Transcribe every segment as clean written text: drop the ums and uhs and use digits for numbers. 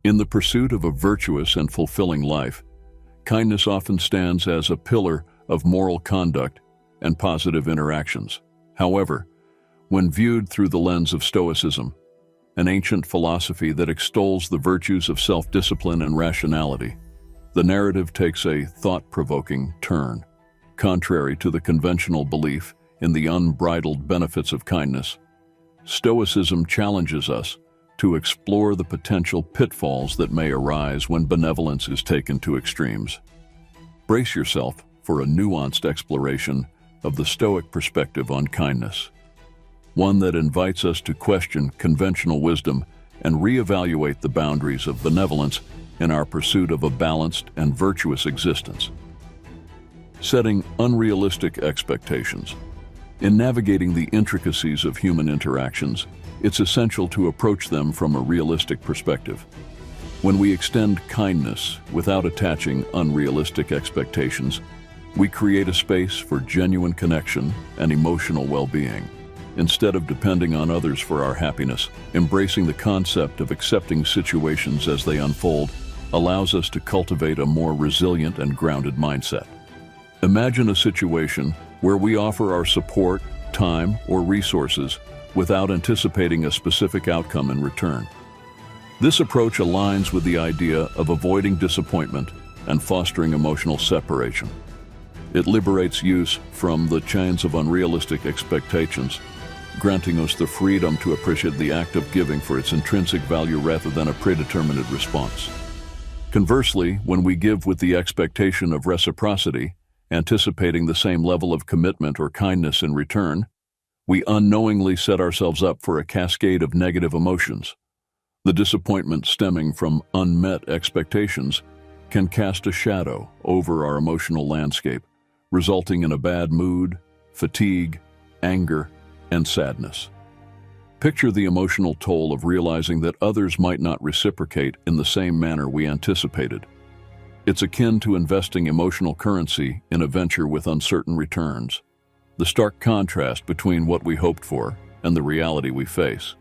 In the pursuit of a virtuous and fulfilling life, kindness often stands as a pillar of moral conduct and positive interactions. However, when viewed through the lens of Stoicism, an ancient philosophy that extols the virtues of self-discipline and rationality, the narrative takes a thought-provoking turn. Contrary to the conventional belief in the unbridled benefits of kindness, Stoicism challenges us to explore the potential pitfalls that may arise when benevolence is taken to extremes. Brace yourself for a nuanced exploration of the Stoic perspective on kindness, one that invites us to question conventional wisdom and reevaluate the boundaries of benevolence in our pursuit of a balanced and virtuous existence. Setting unrealistic expectations. In navigating the intricacies of human interactions, it's essential to approach them from a realistic perspective. When we extend kindness without attaching unrealistic expectations, we create a space for genuine connection and emotional well-being. Instead of depending on others for our happiness, embracing the concept of accepting situations as they unfold allows us to cultivate a more resilient and grounded mindset. Imagine a situation where we offer our support, time, or resources without anticipating a specific outcome in return. This approach aligns with the idea of avoiding disappointment and fostering emotional separation. It liberates us from the chains of unrealistic expectations, granting us the freedom to appreciate the act of giving for its intrinsic value rather than a predetermined response. Conversely, when we give with the expectation of reciprocity, anticipating the same level of commitment or kindness in return, we unknowingly set ourselves up for a cascade of negative emotions. The disappointment stemming from unmet expectations can cast a shadow over our emotional landscape, resulting in a bad mood, fatigue, anger, and sadness. Picture the emotional toll of realizing that others might not reciprocate in the same manner we anticipated. It's akin to investing emotional currency in a venture with uncertain returns. The stark contrast between what we hoped for and the reality we face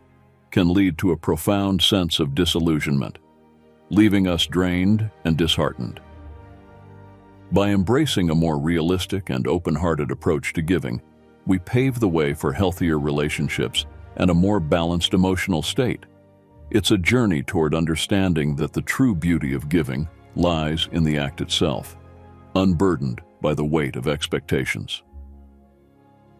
can lead to a profound sense of disillusionment, leaving us drained and disheartened. By embracing a more realistic and open-hearted approach to giving, we pave the way for healthier relationships and a more balanced emotional state. It's a journey toward understanding that the true beauty of giving lies in the act itself, unburdened by the weight of expectations.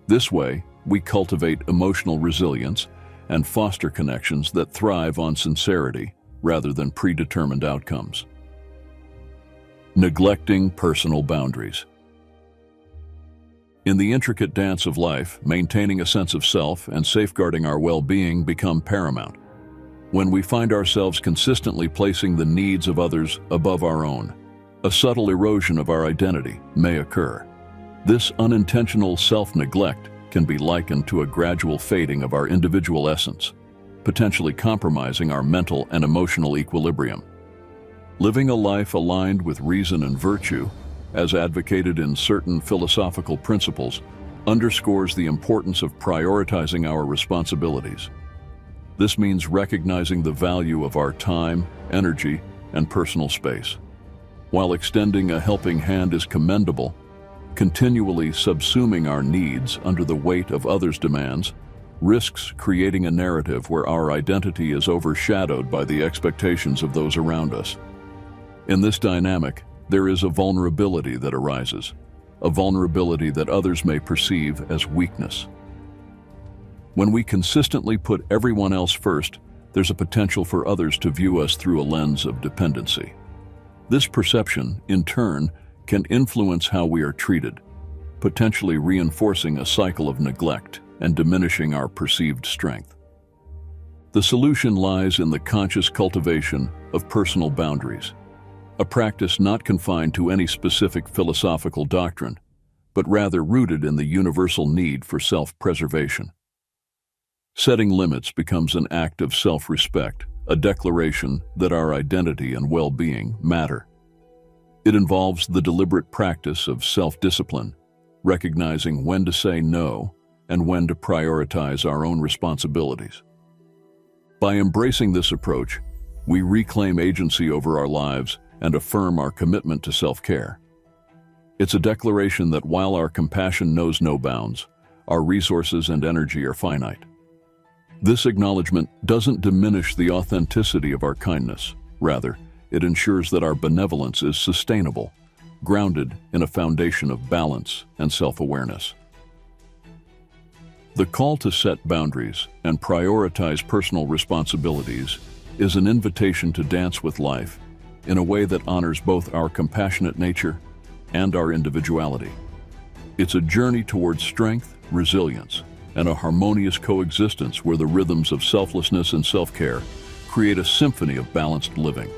This way, we cultivate emotional resilience and foster connections that thrive on sincerity rather than predetermined outcomes. Neglecting personal boundaries. In the intricate dance of life, maintaining a sense of self and safeguarding our well-being become paramount. When we find ourselves consistently placing the needs of others above our own, a subtle erosion of our identity may occur. This unintentional self-neglect can be likened to a gradual fading of our individual essence, potentially compromising our mental and emotional equilibrium. Living a life aligned with reason and virtue, as advocated in certain philosophical principles, underscores the importance of prioritizing our responsibilities. This means recognizing the value of our time, energy, and personal space. While extending a helping hand is commendable, continually subsuming our needs under the weight of others' demands risks creating a narrative where our identity is overshadowed by the expectations of those around us. In this dynamic, there is a vulnerability that arises, a vulnerability that others may perceive as weakness. When we consistently put everyone else first, there's a potential for others to view us through a lens of dependency. This perception, in turn, can influence how we are treated, potentially reinforcing a cycle of neglect and diminishing our perceived strength. The solution lies in the conscious cultivation of personal boundaries, a practice not confined to any specific philosophical doctrine, but rather rooted in the universal need for self-preservation. Setting limits becomes an act of self-respect, a declaration that our identity and well-being matter. It involves the deliberate practice of self-discipline, recognizing when to say no and when to prioritize our own responsibilities. By embracing this approach, We reclaim agency over our lives and affirm our commitment to self-care. It's a declaration that while our compassion knows no bounds, our resources and energy are finite. This acknowledgement doesn't diminish the authenticity of our kindness. Rather, it ensures that our benevolence is sustainable, grounded in a foundation of balance and self-awareness. The call to set boundaries and prioritize personal responsibilities is an invitation to dance with life in a way that honors both our compassionate nature and our individuality. It's a journey towards strength, resilience, and a harmonious coexistence where the rhythms of selflessness and self-care create a symphony of balanced living.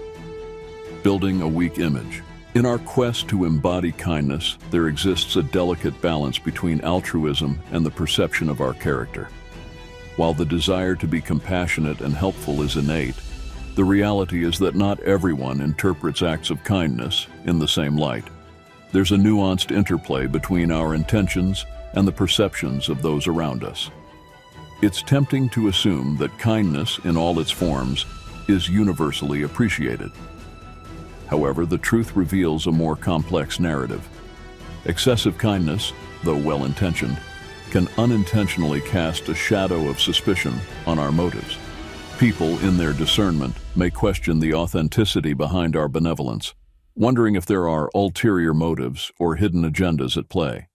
Building a weak image. In our quest to embody kindness, there exists a delicate balance between altruism and the perception of our character. While the desire to be compassionate and helpful is innate, the reality is that not everyone interprets acts of kindness in the same light. There's a nuanced interplay between our intentions and the perceptions of those around us. It's tempting to assume that kindness in all its forms is universally appreciated. However, the truth reveals a more complex narrative. Excessive kindness, though well-intentioned, can unintentionally cast a shadow of suspicion on our motives. People, in their discernment, may question the authenticity behind our benevolence, wondering if there are ulterior motives or hidden agendas at play.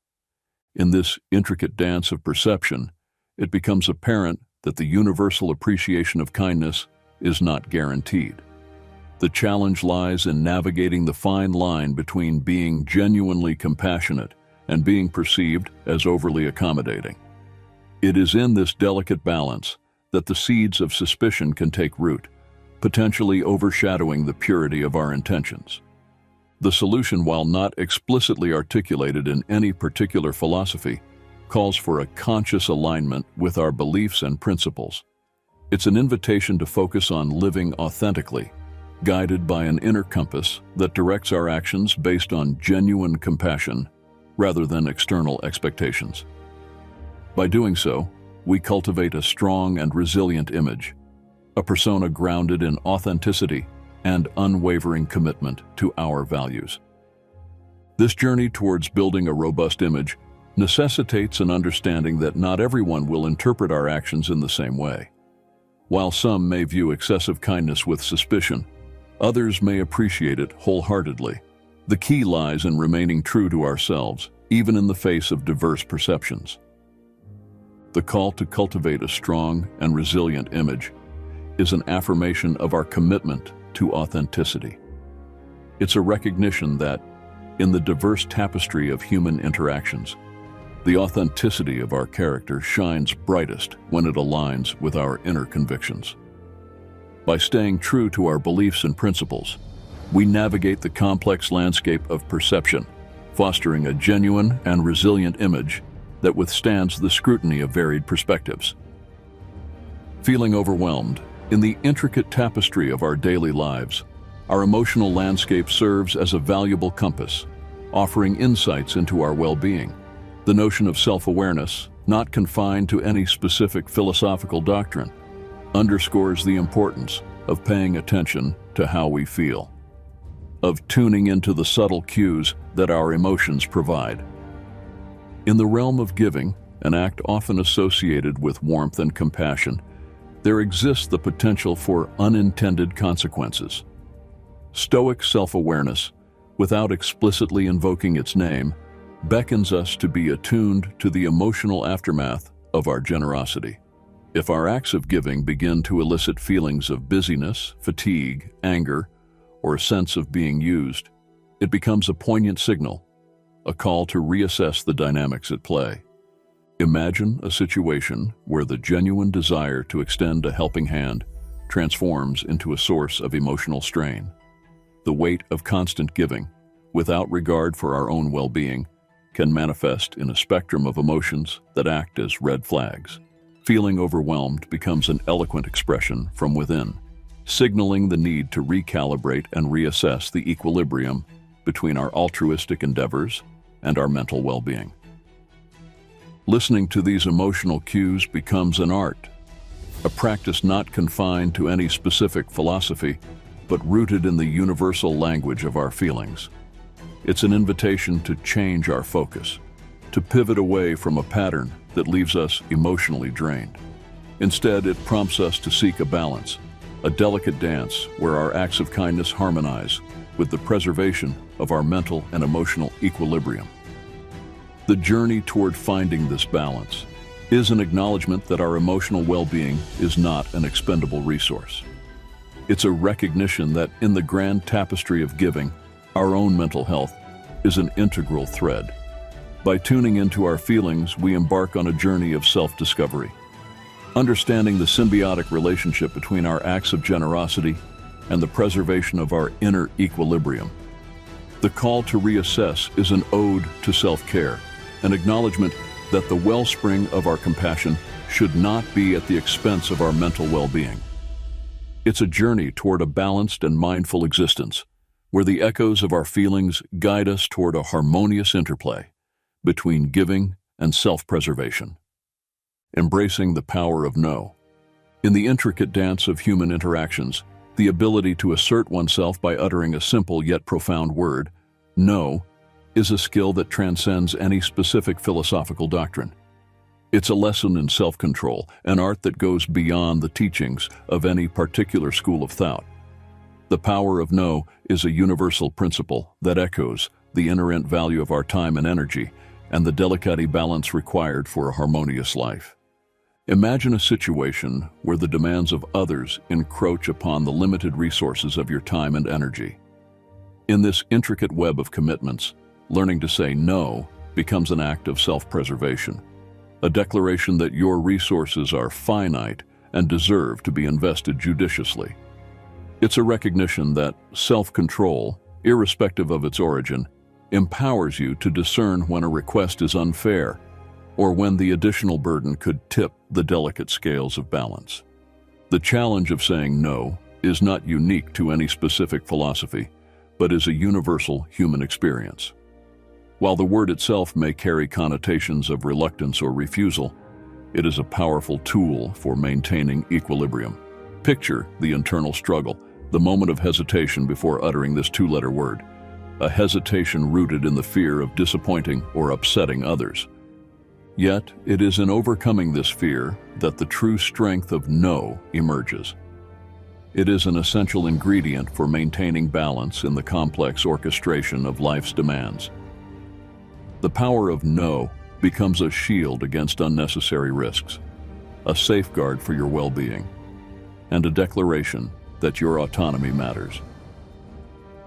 In this intricate dance of perception, it becomes apparent that the universal appreciation of kindness is not guaranteed. The challenge lies in navigating the fine line between being genuinely compassionate and being perceived as overly accommodating. It is in this delicate balance that the seeds of suspicion can take root, potentially overshadowing the purity of our intentions. The solution, while not explicitly articulated in any particular philosophy, calls for a conscious alignment with our beliefs and principles. It's an invitation to focus on living authentically, guided by an inner compass that directs our actions based on genuine compassion rather than external expectations. By doing so, we cultivate a strong and resilient image, a persona grounded in authenticity and unwavering commitment to our values. This journey towards building a robust image necessitates an understanding that not everyone will interpret our actions in the same way. While some may view excessive kindness with suspicion, others may appreciate it wholeheartedly. The key lies in remaining true to ourselves, even in the face of diverse perceptions. The call to cultivate a strong and resilient image is an affirmation of our commitment to authenticity. It's a recognition that, in the diverse tapestry of human interactions, the authenticity of our character shines brightest when it aligns with our inner convictions. By staying true to our beliefs and principles, we navigate the complex landscape of perception, fostering a genuine and resilient image that withstands the scrutiny of varied perspectives. Feeling overwhelmed, in the intricate tapestry of our daily lives, our emotional landscape serves as a valuable compass, offering insights into our well-being. The notion of self-awareness, not confined to any specific philosophical doctrine, underscores the importance of paying attention to how we feel, of tuning into the subtle cues that our emotions provide. In the realm of giving, an act often associated with warmth and compassion, there exists the potential for unintended consequences. Stoic self-awareness, without explicitly invoking its name, beckons us to be attuned to the emotional aftermath of our generosity. If our acts of giving begin to elicit feelings of busyness, fatigue, anger, or a sense of being used, it becomes a poignant signal, a call to reassess the dynamics at play. Imagine a situation where the genuine desire to extend a helping hand transforms into a source of emotional strain. The weight of constant giving, without regard for our own well-being, can manifest in a spectrum of emotions that act as red flags. Feeling overwhelmed becomes an eloquent expression from within, signaling the need to recalibrate and reassess the equilibrium between our altruistic endeavors and our mental well-being. Listening to these emotional cues becomes an art, a practice not confined to any specific philosophy, but rooted in the universal language of our feelings. It's an invitation to change our focus, to pivot away from a pattern that leaves us emotionally drained. Instead, it prompts us to seek a balance, a delicate dance where our acts of kindness harmonize with the preservation of our mental and emotional equilibrium. The journey toward finding this balance is an acknowledgement that our emotional well-being is not an expendable resource. It's a recognition that in the grand tapestry of giving, our own mental health is an integral thread. By tuning into our feelings, we embark on a journey of self-discovery, understanding the symbiotic relationship between our acts of generosity and the preservation of our inner equilibrium. The call to reassess is an ode to self-care, an acknowledgement that the wellspring of our compassion should not be at the expense of our mental well-being. It's a journey toward a balanced and mindful existence, where the echoes of our feelings guide us toward a harmonious interplay between giving and self-preservation. Embracing the power of no. In the intricate dance of human interactions, the ability to assert oneself by uttering a simple yet profound word, no, is a skill that transcends any specific philosophical doctrine. It's a lesson in self-control, an art that goes beyond the teachings of any particular school of thought. The power of no is a universal principle that echoes the inherent value of our time and energy and the delicate balance required for a harmonious life. Imagine a situation where the demands of others encroach upon the limited resources of your time and energy. In this intricate web of commitments, learning to say no becomes an act of self-preservation, a declaration that your resources are finite and deserve to be invested judiciously. It's a recognition that self-control, irrespective of its origin, empowers you to discern when a request is unfair or when the additional burden could tip the delicate scales of balance. The challenge of saying no is not unique to any specific philosophy, but is a universal human experience. While the word itself may carry connotations of reluctance or refusal, it is a powerful tool for maintaining equilibrium. Picture the internal struggle, the moment of hesitation before uttering this two-letter word, a hesitation rooted in the fear of disappointing or upsetting others. Yet, it is in overcoming this fear that the true strength of no emerges. It is an essential ingredient for maintaining balance in the complex orchestration of life's demands. The power of no becomes a shield against unnecessary risks, a safeguard for your well-being, and a declaration that your autonomy matters.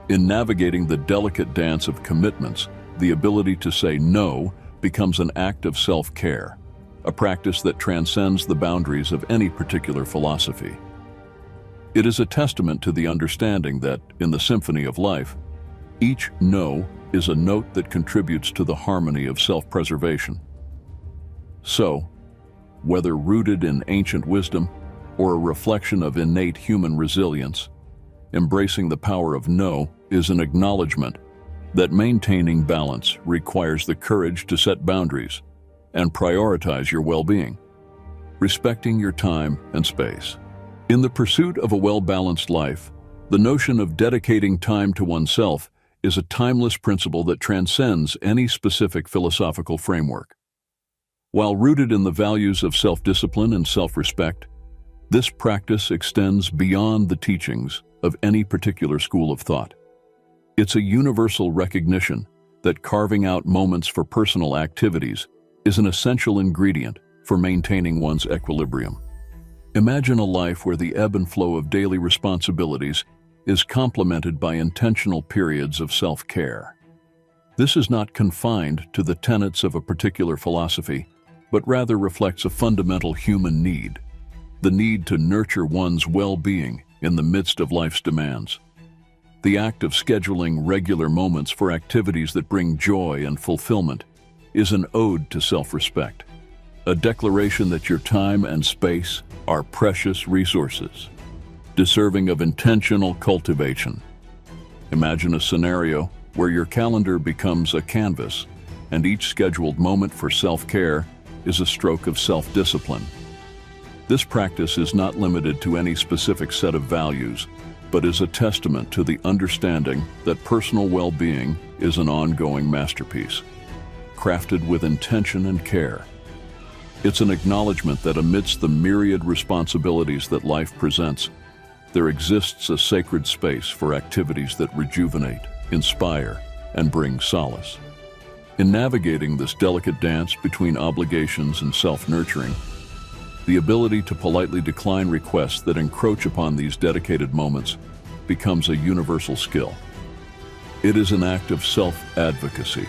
In navigating the delicate dance of commitments, the ability to say no becomes an act of self-care, a practice that transcends the boundaries of any particular philosophy. It is a testament to the understanding that, in the symphony of life, each no is a note that contributes to the harmony of self-preservation. So, whether rooted in ancient wisdom or a reflection of innate human resilience, embracing the power of no is an acknowledgement that maintaining balance requires the courage to set boundaries and prioritize your well-being, respecting your time and space. In the pursuit of a well-balanced life, the notion of dedicating time to oneself is a timeless principle that transcends any specific philosophical framework. While rooted in the values of self-discipline and self-respect, this practice extends beyond the teachings of any particular school of thought. It's a universal recognition that carving out moments for personal activities is an essential ingredient for maintaining one's equilibrium. Imagine a life where the ebb and flow of daily responsibilities is complemented by intentional periods of self-care. This is not confined to the tenets of a particular philosophy, but rather reflects a fundamental human need, the need to nurture one's well-being in the midst of life's demands. The act of scheduling regular moments for activities that bring joy and fulfillment is an ode to self-respect, a declaration that your time and space are precious resources, deserving of intentional cultivation. Imagine a scenario where your calendar becomes a canvas and each scheduled moment for self-care is a stroke of self-discipline. This practice is not limited to any specific set of values, but is a testament to the understanding that personal well-being is an ongoing masterpiece, crafted with intention and care. It's an acknowledgement that amidst the myriad responsibilities that life presents, there exists a sacred space for activities that rejuvenate, inspire, and bring solace. In navigating this delicate dance between obligations and self-nurturing, the ability to politely decline requests that encroach upon these dedicated moments becomes a universal skill. It is an act of self-advocacy,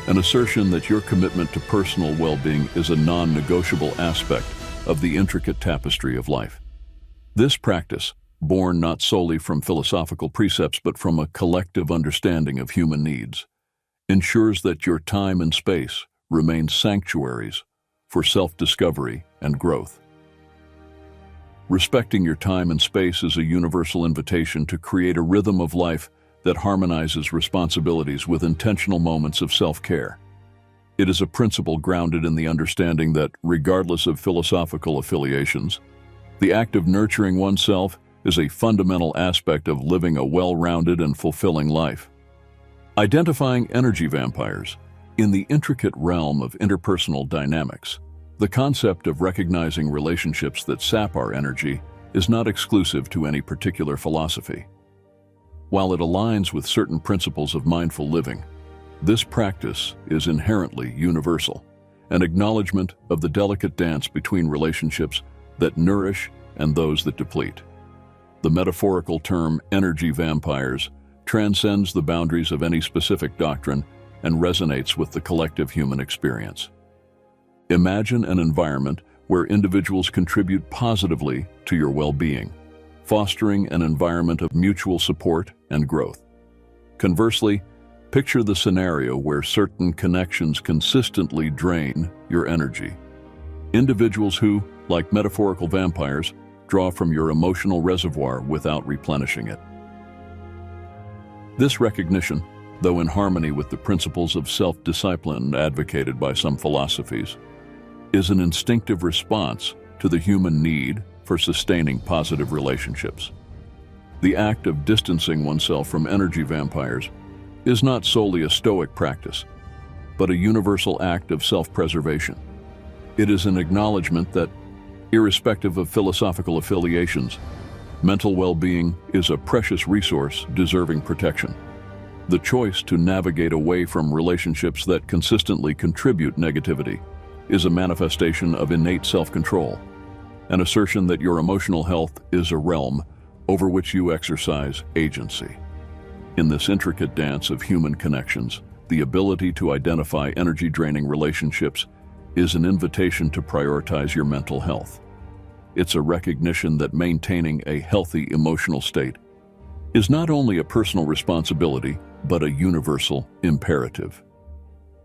an assertion that your commitment to personal well-being is a non-negotiable aspect of the intricate tapestry of life. This practice, born not solely from philosophical precepts but from a collective understanding of human needs, ensures that your time and space remain sanctuaries for self-discovery and growth. Respecting your time and space is a universal invitation to create a rhythm of life that harmonizes responsibilities with intentional moments of self-care. It is a principle grounded in the understanding that, regardless of philosophical affiliations, the act of nurturing oneself is a fundamental aspect of living a well-rounded and fulfilling life. Identifying energy vampires. In the intricate realm of interpersonal dynamics, the concept of recognizing relationships that sap our energy is not exclusive to any particular philosophy. While it aligns with certain principles of mindful living, this practice is inherently universal, an acknowledgement of the delicate dance between relationships that nourish and those that deplete. The metaphorical term energy vampires transcends the boundaries of any specific doctrine and resonates with the collective human experience. Imagine an environment where individuals contribute positively to your well-being, fostering an environment of mutual support and growth. Conversely, picture the scenario where certain connections consistently drain your energy. Individuals who, like metaphorical vampires, draw from your emotional reservoir without replenishing it. This recognition, though in harmony with the principles of self-discipline advocated by some philosophies, is an instinctive response to the human need for sustaining positive relationships. The act of distancing oneself from energy vampires is not solely a Stoic practice, but a universal act of self-preservation. It is an acknowledgement that, irrespective of philosophical affiliations, mental well-being is a precious resource deserving protection. The choice to navigate away from relationships that consistently contribute negativity is a manifestation of innate self-control, an assertion that your emotional health is a realm over which you exercise agency. In this intricate dance of human connections, the ability to identify energy-draining relationships is an invitation to prioritize your mental health. It's a recognition that maintaining a healthy emotional state is not only a personal responsibility, but a universal imperative.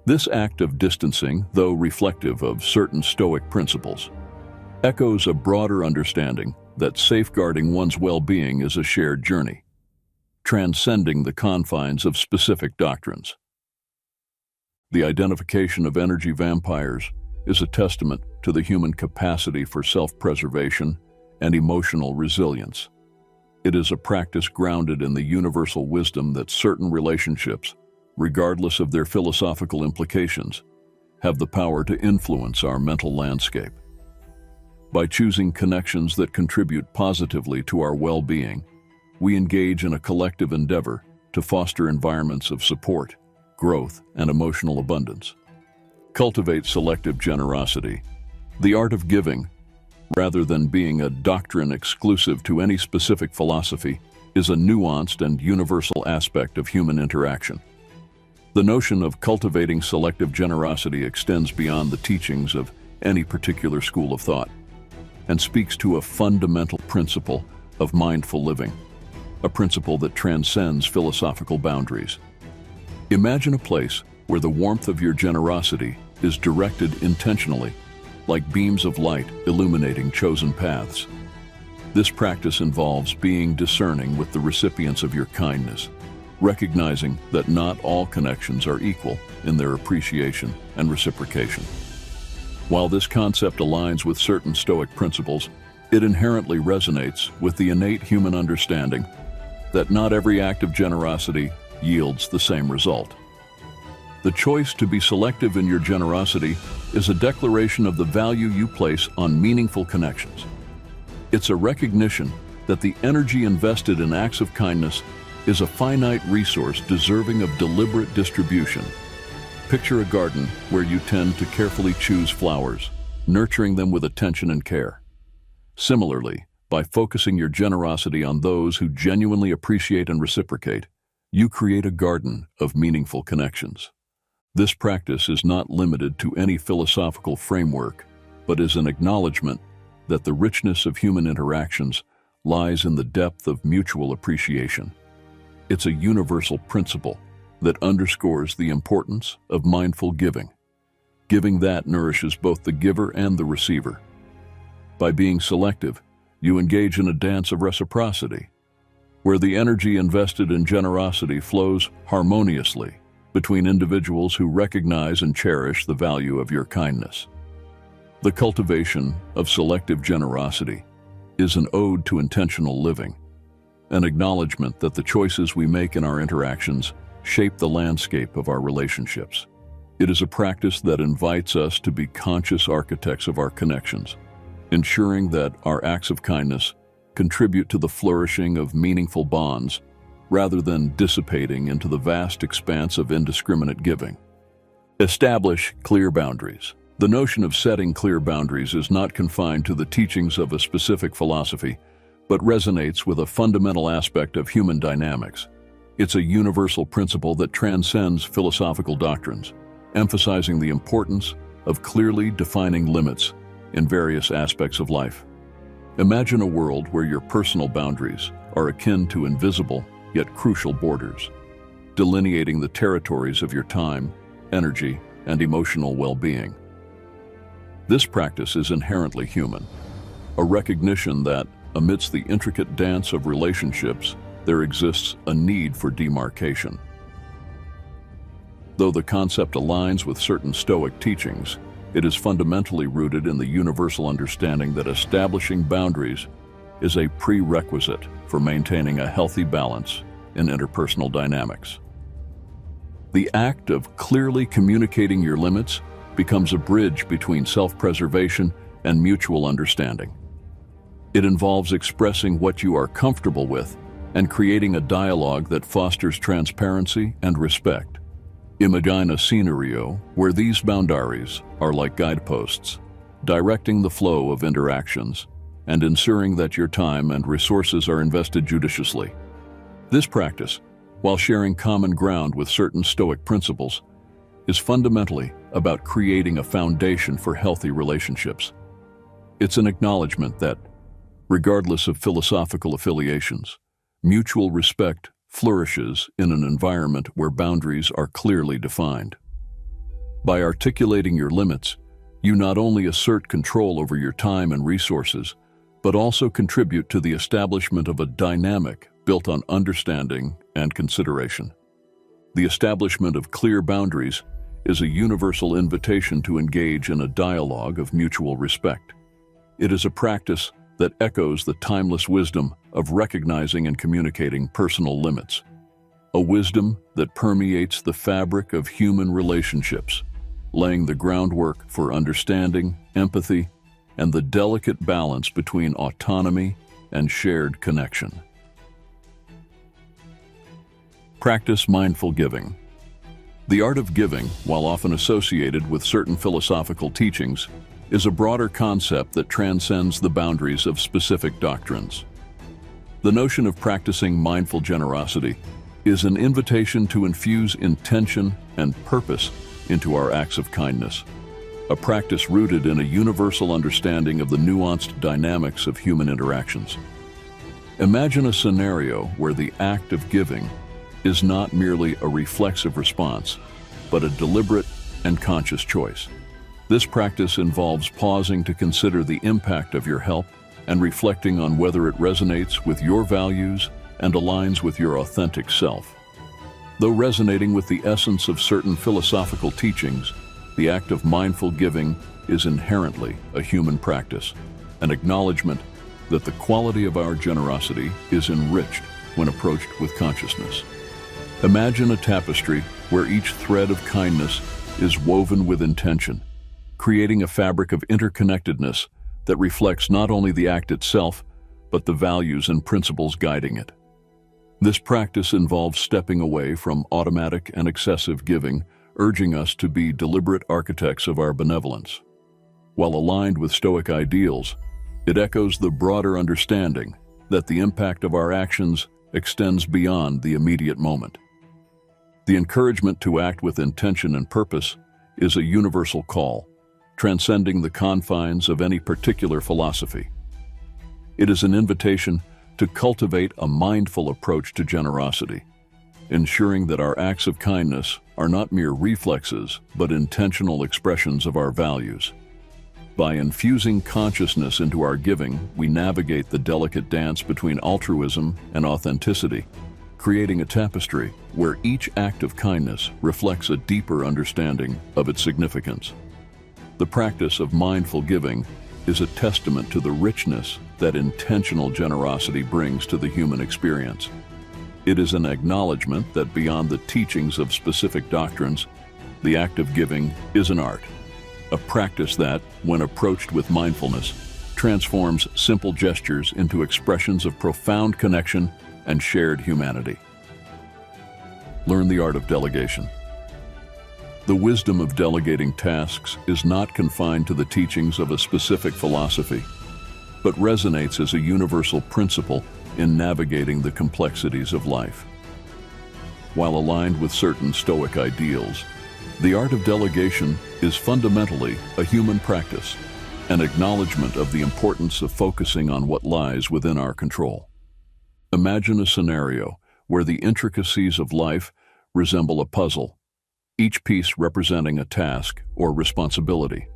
This act of distancing, though reflective of certain Stoic principles, echoes a broader understanding that safeguarding one's well-being is a shared journey, transcending the confines of specific doctrines. The identification of energy vampires is a testament to the human capacity for self-preservation and emotional resilience. It is a practice grounded in the universal wisdom that certain relationships, regardless of their philosophical implications, have the power to influence our mental landscape. By choosing connections that contribute positively to our well-being, we engage in a collective endeavor to foster environments of support, growth, and emotional abundance. Cultivate selective generosity. The art of giving, rather than being a doctrine exclusive to any specific philosophy, is a nuanced and universal aspect of human interaction. The notion of cultivating selective generosity extends beyond the teachings of any particular school of thought and speaks to a fundamental principle of mindful living, a principle that transcends philosophical boundaries. Imagine a place where the warmth of your generosity is directed intentionally, like beams of light illuminating chosen paths. This practice involves being discerning with the recipients of your kindness, recognizing that not all connections are equal in their appreciation and reciprocation. While this concept aligns with certain Stoic principles, it inherently resonates with the innate human understanding that not every act of generosity yields the same result. The choice to be selective in your generosity is a declaration of the value you place on meaningful connections. It's a recognition that the energy invested in acts of kindness is a finite resource deserving of deliberate distribution. Picture a garden where you tend to carefully choose flowers, nurturing them with attention and care. Similarly, by focusing your generosity on those who genuinely appreciate and reciprocate, you create a garden of meaningful connections. This practice is not limited to any philosophical framework, but is an acknowledgement that the richness of human interactions lies in the depth of mutual appreciation. It's a universal principle that underscores the importance of mindful giving. Giving that nourishes both the giver and the receiver. By being selective, you engage in a dance of reciprocity, where the energy invested in generosity flows harmoniously between individuals who recognize and cherish the value of your kindness. The cultivation of selective generosity is an ode to intentional living, an acknowledgement that the choices we make in our interactions shape the landscape of our relationships. It is a practice that invites us to be conscious architects of our connections, ensuring that our acts of kindness contribute to the flourishing of meaningful bonds rather than dissipating into the vast expanse of indiscriminate giving. Establish clear boundaries. The notion of setting clear boundaries is not confined to the teachings of a specific philosophy, but resonates with a fundamental aspect of human dynamics. It's a universal principle that transcends philosophical doctrines, emphasizing the importance of clearly defining limits in various aspects of life. Imagine a world where your personal boundaries are akin to invisible yet crucial borders, delineating the territories of your time, energy, and emotional well-being. This practice is inherently human, a recognition that, amidst the intricate dance of relationships, there exists a need for demarcation. Though the concept aligns with certain Stoic teachings, it is fundamentally rooted in the universal understanding that establishing boundaries is a prerequisite for maintaining a healthy balance in interpersonal dynamics. The act of clearly communicating your limits becomes a bridge between self-preservation and mutual understanding. It involves expressing what you are comfortable with and creating a dialogue that fosters transparency and respect. Imagine a scenario where these boundaries are like guideposts, directing the flow of interactions and ensuring that your time and resources are invested judiciously. This practice, while sharing common ground with certain Stoic principles, is fundamentally about creating a foundation for healthy relationships. It's an acknowledgement that, regardless of philosophical affiliations, mutual respect flourishes in an environment where boundaries are clearly defined. By articulating your limits, you not only assert control over your time and resources, but also contribute to the establishment of a dynamic built on understanding and consideration. The establishment of clear boundaries is a universal invitation to engage in a dialogue of mutual respect. It is a practice that echoes the timeless wisdom of recognizing and communicating personal limits, a wisdom that permeates the fabric of human relationships, laying the groundwork for understanding, empathy, and the delicate balance between autonomy and shared connection. Practice mindful giving. The art of giving, while often associated with certain philosophical teachings, is a broader concept that transcends the boundaries of specific doctrines. The notion of practicing mindful generosity is an invitation to infuse intention and purpose into our acts of kindness, a practice rooted in a universal understanding of the nuanced dynamics of human interactions. Imagine a scenario where the act of giving is not merely a reflexive response, but a deliberate and conscious choice. This practice involves pausing to consider the impact of your help and reflecting on whether it resonates with your values and aligns with your authentic self. Though resonating with the essence of certain philosophical teachings, the act of mindful giving is inherently a human practice, an acknowledgement that the quality of our generosity is enriched when approached with consciousness. Imagine a tapestry where each thread of kindness is woven with intention, creating a fabric of interconnectedness that reflects not only the act itself, but the values and principles guiding it. This practice involves stepping away from automatic and excessive giving, urging us to be deliberate architects of our benevolence. While aligned with Stoic ideals, it echoes the broader understanding that the impact of our actions extends beyond the immediate moment. The encouragement to act with intention and purpose is a universal call, transcending the confines of any particular philosophy. It is an invitation to cultivate a mindful approach to generosity, ensuring that our acts of kindness are not mere reflexes, but intentional expressions of our values. By infusing consciousness into our giving, we navigate the delicate dance between altruism and authenticity, creating a tapestry where each act of kindness reflects a deeper understanding of its significance. The practice of mindful giving is a testament to the richness that intentional generosity brings to the human experience. It is an acknowledgement that beyond the teachings of specific doctrines, the act of giving is an art, a practice that, when approached with mindfulness, transforms simple gestures into expressions of profound connection and shared humanity. Learn the art of delegation. The wisdom of delegating tasks is not confined to the teachings of a specific philosophy, but resonates as a universal principle in navigating the complexities of life. While aligned with certain Stoic ideals, the art of delegation is fundamentally a human practice, an acknowledgement of the importance of focusing on what lies within our control. Imagine a scenario where the intricacies of life resemble a puzzle, each piece representing a task or responsibility.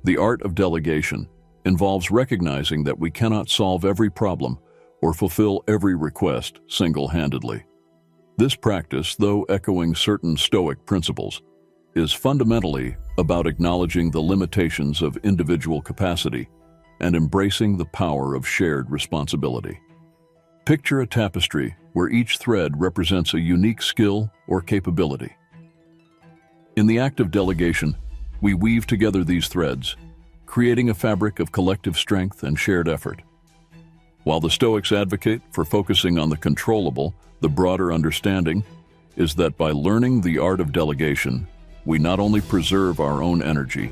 The art of delegation involves recognizing that we cannot solve every problem or fulfill every request single-handedly. This practice, though echoing certain Stoic principles, is fundamentally about acknowledging the limitations of individual capacity and embracing the power of shared responsibility. Picture a tapestry where each thread represents a unique skill or capability. In the act of delegation, we weave together these threads, creating a fabric of collective strength and shared effort. While the Stoics advocate for focusing on the controllable, the broader understanding is that by learning the art of delegation, we not only preserve our own energy,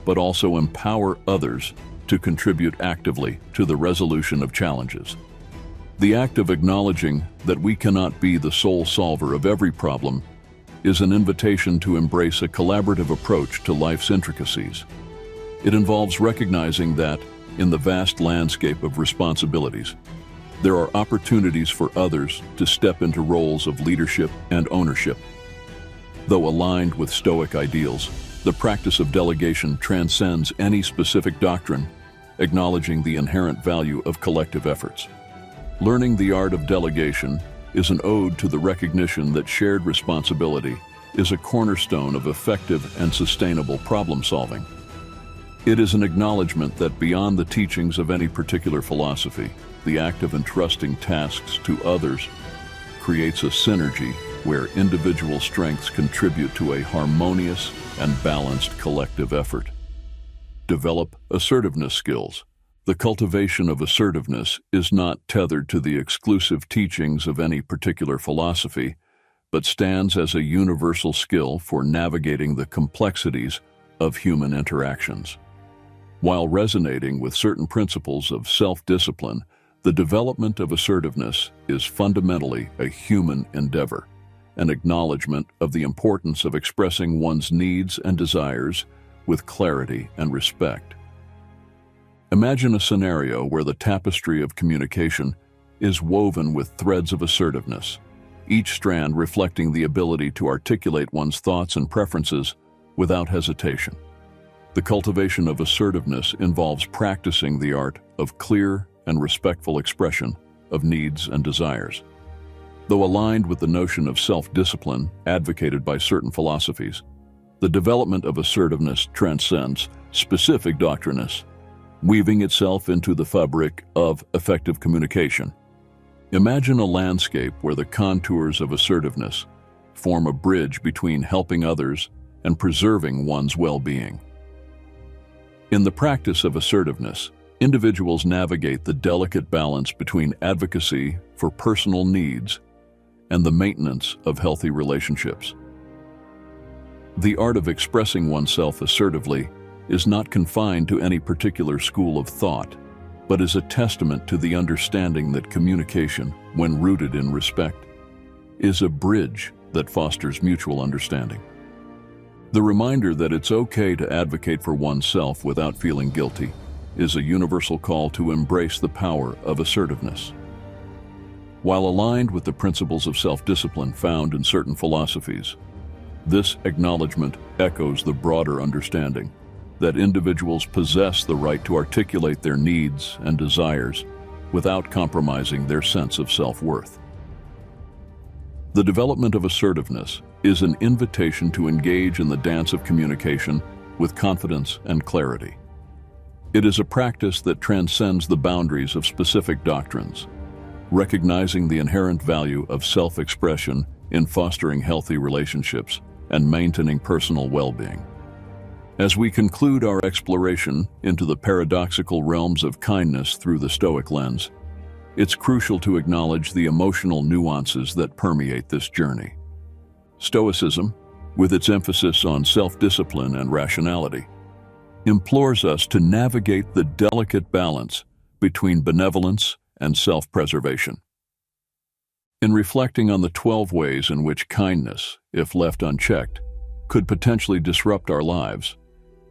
but also empower others to contribute actively to the resolution of challenges. The act of acknowledging that we cannot be the sole solver of every problem is an invitation to embrace a collaborative approach to life's intricacies. It involves recognizing that, in the vast landscape of responsibilities, there are opportunities for others to step into roles of leadership and ownership. Though aligned with Stoic ideals, the practice of delegation transcends any specific doctrine, acknowledging the inherent value of collective efforts. Learning the art of delegation is an ode to the recognition that shared responsibility is a cornerstone of effective and sustainable problem-solving. It is an acknowledgement that beyond the teachings of any particular philosophy, the act of entrusting tasks to others creates a synergy where individual strengths contribute to a harmonious and balanced collective effort. Develop assertiveness skills. The cultivation of assertiveness is not tethered to the exclusive teachings of any particular philosophy, but stands as a universal skill for navigating the complexities of human interactions. While resonating with certain principles of self-discipline, the development of assertiveness is fundamentally a human endeavor, an acknowledgement of the importance of expressing one's needs and desires with clarity and respect. Imagine a scenario where the tapestry of communication is woven with threads of assertiveness, each strand reflecting the ability to articulate one's thoughts and preferences without hesitation. The cultivation of assertiveness involves practicing the art of clear and respectful expression of needs and desires. Though aligned with the notion of self-discipline advocated by certain philosophies, The development of assertiveness transcends specific doctrines, weaving itself into the fabric of effective communication. Imagine a landscape where the contours of assertiveness form a bridge between helping others and preserving one's well-being. In the practice of assertiveness, individuals navigate the delicate balance between advocacy for personal needs and the maintenance of healthy relationships. The art of expressing oneself assertively is not confined to any particular school of thought, but is a testament to the understanding that communication, when rooted in respect, is a bridge that fosters mutual understanding. The reminder that it's okay to advocate for oneself without feeling guilty is a universal call to embrace the power of assertiveness. While aligned with the principles of self-discipline found in certain philosophies, this acknowledgement echoes the broader understanding that individuals possess the right to articulate their needs and desires without compromising their sense of self-worth. The development of assertiveness is an invitation to engage in the dance of communication with confidence and clarity. It is a practice that transcends the boundaries of specific doctrines, recognizing the inherent value of self-expression in fostering healthy relationships and maintaining personal well-being. As we conclude our exploration into the paradoxical realms of kindness through the Stoic lens, it's crucial to acknowledge the emotional nuances that permeate this journey. Stoicism, with its emphasis on self-discipline and rationality, implores us to navigate the delicate balance between benevolence and self-preservation. In reflecting on the 12 ways in which kindness, if left unchecked, could potentially disrupt our lives,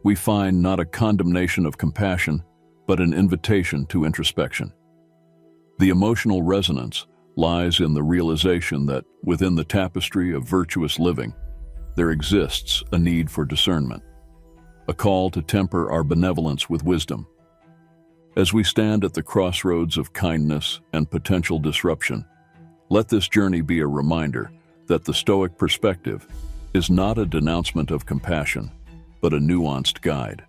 we find not a condemnation of compassion, but an invitation to introspection. The emotional resonance lies in the realization that within the tapestry of virtuous living, there exists a need for discernment, a call to temper our benevolence with wisdom. As we stand at the crossroads of kindness and potential disruption, let this journey be a reminder that the Stoic perspective is not a denouncement of compassion, but a nuanced guide.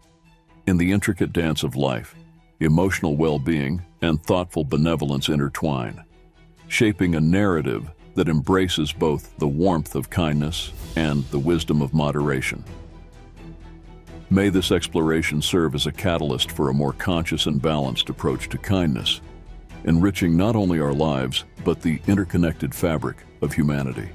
In the intricate dance of life, emotional well-being and thoughtful benevolence intertwine, shaping a narrative that embraces both the warmth of kindness and the wisdom of moderation. May this exploration serve as a catalyst for a more conscious and balanced approach to kindness, enriching not only our lives, but the interconnected fabric of humanity.